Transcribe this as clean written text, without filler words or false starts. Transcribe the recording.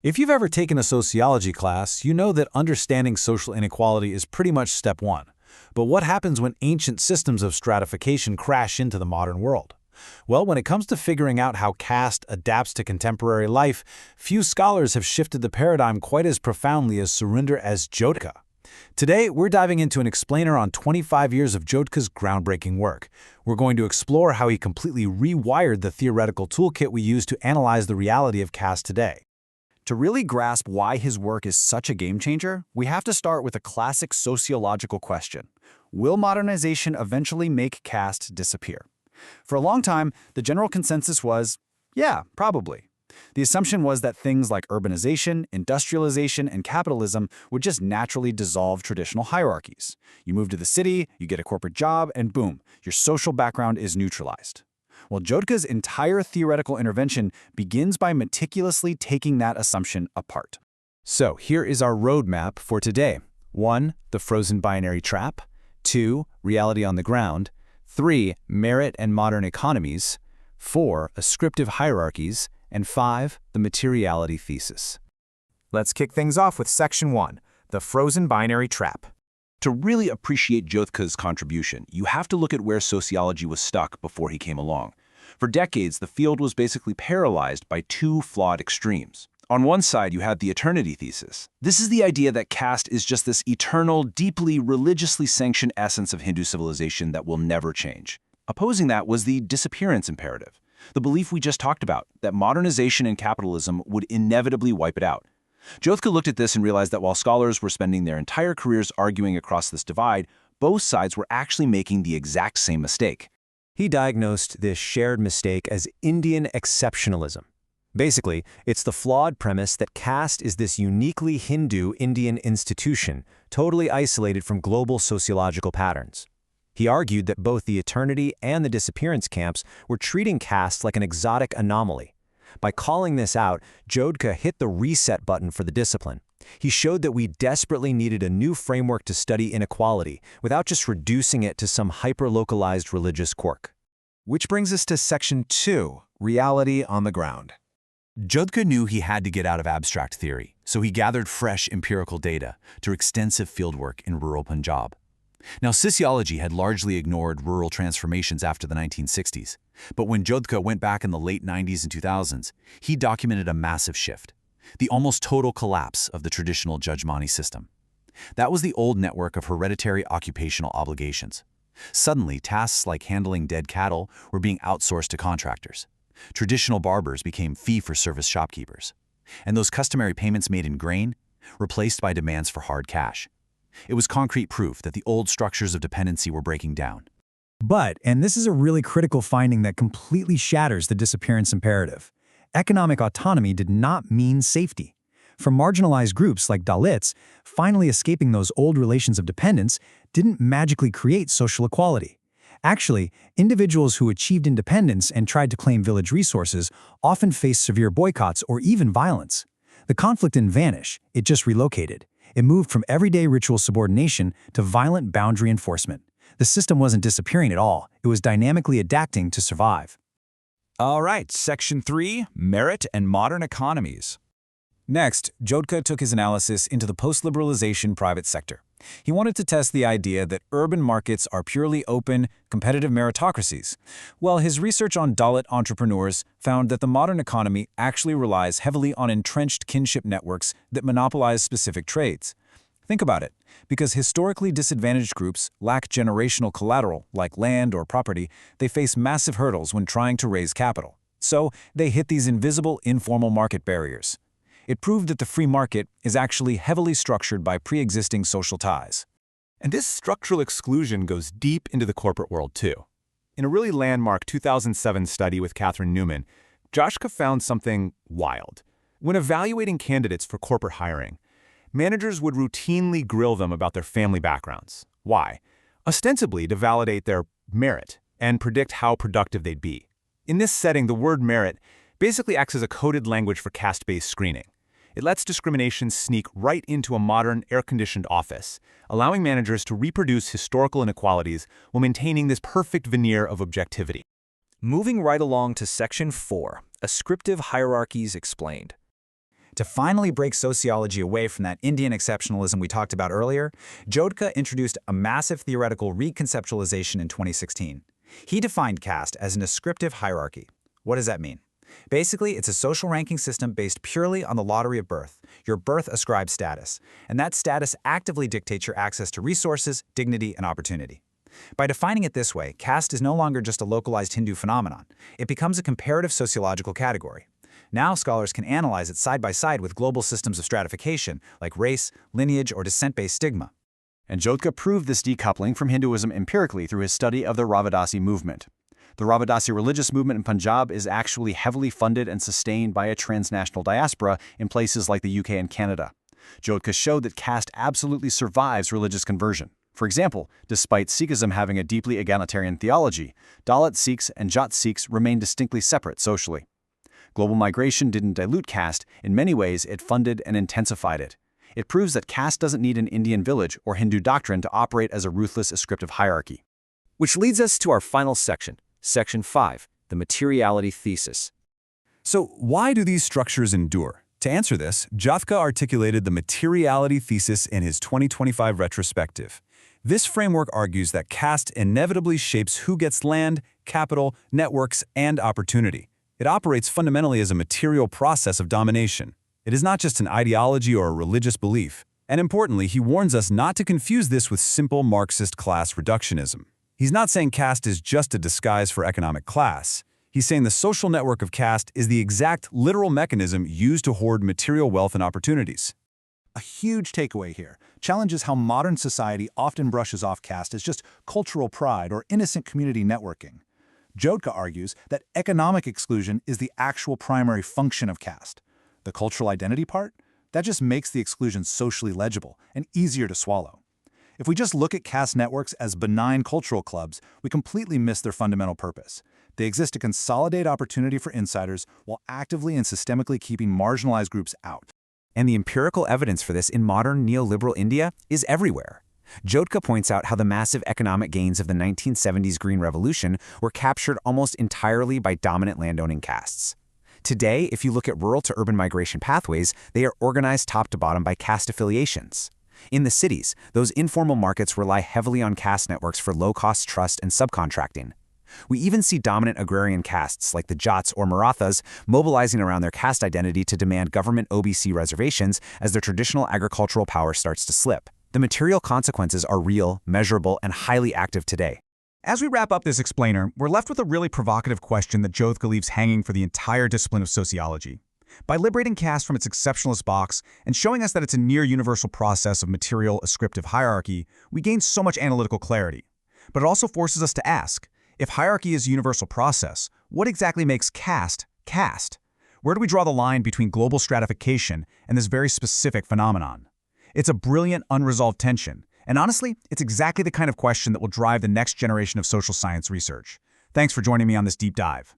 If you've ever taken a sociology class, you know that understanding social inequality is pretty much step one. But what happens when ancient systems of stratification crash into the modern world? Well, when it comes to figuring out how caste adapts to contemporary life, few scholars have shifted the paradigm quite as profoundly as Surinder Jodhka. Today, we're diving into an explainer on 25 years of Jodhka's groundbreaking work. We're going to explore how he completely rewired the theoretical toolkit we use to analyze the reality of caste today. To really grasp why his work is such a game-changer, we have to start with a classic sociological question. Will modernization eventually make caste disappear? For a long time, the general consensus was, yeah, probably. The assumption was that things like urbanization, industrialization, and capitalism would just naturally dissolve traditional hierarchies. You move to the city, you get a corporate job, and boom, your social background is neutralized. Well, Jodhka's entire theoretical intervention begins by meticulously taking that assumption apart. So here is our roadmap for today. 1. The frozen binary trap. 2. Reality on the ground. 3. Merit and modern economies. 4. Ascriptive hierarchies. And 5. The materiality thesis. Let's kick things off with Section 1, the frozen binary trap. To really appreciate Jodhka's contribution, you have to look at where sociology was stuck before he came along. For decades, the field was basically paralyzed by two flawed extremes. On one side, you had the eternity thesis. This is the idea that caste is just this eternal, deeply religiously sanctioned essence of Hindu civilization that will never change. Opposing that was the disappearance imperative, the belief we just talked about, that modernization and capitalism would inevitably wipe it out. Jodhka looked at this and realized that while scholars were spending their entire careers arguing across this divide, both sides were actually making the exact same mistake. He diagnosed this shared mistake as Indian exceptionalism. Basically, it's the flawed premise that caste is this uniquely Hindu Indian institution, totally isolated from global sociological patterns. He argued that both the eternity and the disappearance camps were treating caste like an exotic anomaly. By calling this out, Jodhka hit the reset button for the discipline. He showed that we desperately needed a new framework to study inequality without just reducing it to some hyper-localized religious quirk. Which brings us to Section 2, reality on the ground. Jodhka knew he had to get out of abstract theory, so he gathered fresh empirical data through extensive fieldwork in rural Punjab. Now, sociology had largely ignored rural transformations after the 1960s, but when Jodhka went back in the late 90s and 2000s, he documented a massive shift, the almost total collapse of the traditional jajmani system. That was the old network of hereditary occupational obligations. Suddenly, tasks like handling dead cattle were being outsourced to contractors. Traditional barbers became fee-for-service shopkeepers, and those customary payments made in grain replaced by demands for hard cash. It was concrete proof that the old structures of dependency were breaking down. But, and this is a really critical finding that completely shatters the disappearance imperative, economic autonomy did not mean safety. For marginalized groups like Dalits, finally escaping those old relations of dependence didn't magically create social equality. Actually, individuals who achieved independence and tried to claim village resources often faced severe boycotts or even violence. The conflict didn't vanish, it just relocated. It moved from everyday ritual subordination to violent boundary enforcement. The system wasn't disappearing at all, it was dynamically adapting to survive. All right, Section 3, merit and modern economies. Next, Jodhka took his analysis into the post-liberalization private sector. He wanted to test the idea that urban markets are purely open, competitive meritocracies. Well, his research on Dalit entrepreneurs found that the modern economy actually relies heavily on entrenched kinship networks that monopolize specific trades. Think about it. Because historically disadvantaged groups lack generational collateral, like land or property, they face massive hurdles when trying to raise capital. So, they hit these invisible, informal market barriers. It proved that the free market is actually heavily structured by pre-existing social ties. And this structural exclusion goes deep into the corporate world, too. In a really landmark 2007 study with Catherine Newman, Jodhka found something wild. When evaluating candidates for corporate hiring, managers would routinely grill them about their family backgrounds. Why? Ostensibly to validate their merit and predict how productive they'd be. In this setting, the word merit basically acts as a coded language for caste-based screening. It lets discrimination sneak right into a modern, air-conditioned office, allowing managers to reproduce historical inequalities while maintaining this perfect veneer of objectivity. Moving right along to Section 4, ascriptive hierarchies explained. To finally break sociology away from that Indian exceptionalism we talked about earlier, Jodhka introduced a massive theoretical reconceptualization in 2016. He defined caste as an ascriptive hierarchy. What does that mean? Basically, it's a social ranking system based purely on the lottery of birth. Your birth ascribes status, and that status actively dictates your access to resources, dignity, and opportunity. By defining it this way, caste is no longer just a localized Hindu phenomenon. It becomes a comparative sociological category. Now scholars can analyze it side by side with global systems of stratification, like race, lineage, or descent-based stigma. And Jodhka proved this decoupling from Hinduism empirically through his study of the Ravadasi movement. The Ravadasi religious movement in Punjab is actually heavily funded and sustained by a transnational diaspora in places like the UK and Canada. Jodhka showed that caste absolutely survives religious conversion. For example, despite Sikhism having a deeply egalitarian theology, Dalit Sikhs and Jat Sikhs remain distinctly separate socially. Global migration didn't dilute caste. In many ways, it funded and intensified it. It proves that caste doesn't need an Indian village or Hindu doctrine to operate as a ruthless ascriptive hierarchy. Which leads us to our final section, Section 5, the materiality thesis. So why do these structures endure? To answer this, Jodhka articulated the materiality thesis in his 2025 retrospective. This framework argues that caste inevitably shapes who gets land, capital, networks, and opportunity. It operates fundamentally as a material process of domination. It is not just an ideology or a religious belief. And importantly, he warns us not to confuse this with simple Marxist class reductionism. He's not saying caste is just a disguise for economic class. He's saying the social network of caste is the exact literal mechanism used to hoard material wealth and opportunities. A huge takeaway here challenges how modern society often brushes off caste as just cultural pride or innocent community networking. Jodhka argues that economic exclusion is the actual primary function of caste. The cultural identity part? That just makes the exclusion socially legible and easier to swallow. If we just look at caste networks as benign cultural clubs, we completely miss their fundamental purpose. They exist to consolidate opportunity for insiders while actively and systemically keeping marginalized groups out. And the empirical evidence for this in modern neoliberal India is everywhere. Jodhka points out how the massive economic gains of the 1970s Green Revolution were captured almost entirely by dominant landowning castes. Today, if you look at rural to urban migration pathways, they are organized top to bottom by caste affiliations. In the cities, those informal markets rely heavily on caste networks for low-cost trust and subcontracting. We even see dominant agrarian castes like the Jats or Marathas mobilizing around their caste identity to demand government OBC reservations as their traditional agricultural power starts to slip. The material consequences are real, measurable, and highly active today. As we wrap up this explainer, we're left with a really provocative question that Jodhka leaves hanging for the entire discipline of sociology. By liberating caste from its exceptionalist box and showing us that it's a near-universal process of material ascriptive hierarchy, we gain so much analytical clarity. But it also forces us to ask, if hierarchy is a universal process, what exactly makes caste, caste? Where do we draw the line between global stratification and this very specific phenomenon? It's a brilliant, unresolved tension, and honestly, it's exactly the kind of question that will drive the next generation of social science research. Thanks for joining me on this deep dive.